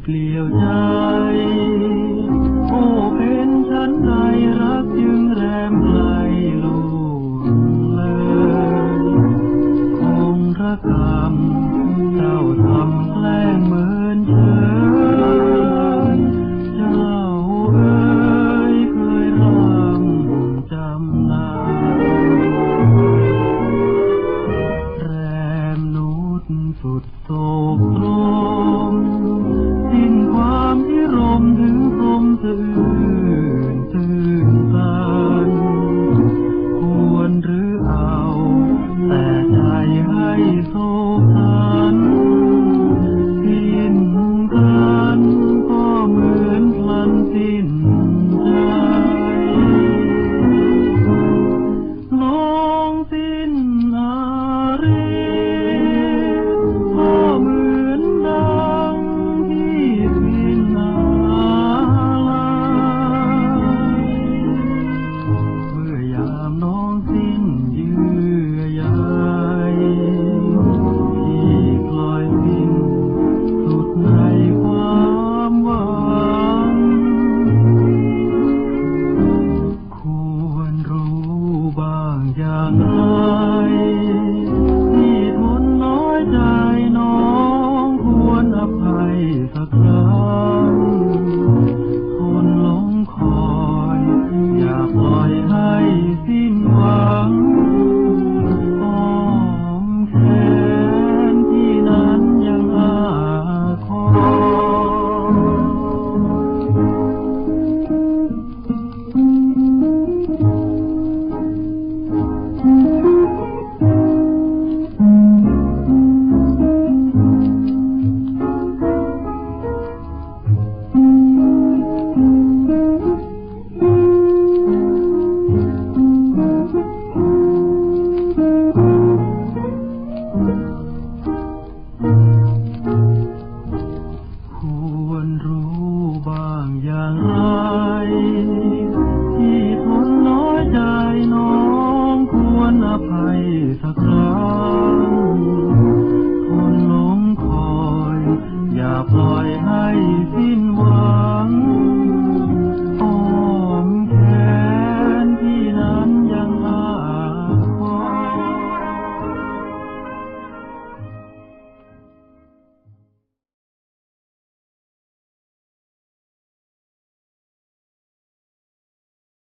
เปลี่ยวใจโอ้เป็นฉันใดรักจึงแรมไกลลูกเลยคงระกำเจ้าทำแกล้งเหมือนเธอเจ้าเอ๋ยเคยรำจำนาแรมนุษย์สุดโศกตรมสิ้นความพิรมถึงพรหมตื่นตันควรหรือเอาแต่ใจให้โศกสันสิ้นกันก็เหมือนพลันสิ้นใจลงสิ้นอารีก็เหมือนดังที่สิ้นอาลัยเมื่อยามน้องสิ้นเยื่อใยที่คอยสิ้นสุดในความหวังควรรู้บ้างอย่างไรที่ทนน้อยใจน้องควรอภัยสักครั้งทนหลงคอยอย่าปล่อยให้สิ้นหวังอ้อมแขนที่นั้นยังอาคอยควรรู้บ้างอย่างไรที่ทนน้อยใจน้องควรอภัยสักครั้งทนหลงคอยอย่าปล่อยให้สิ้น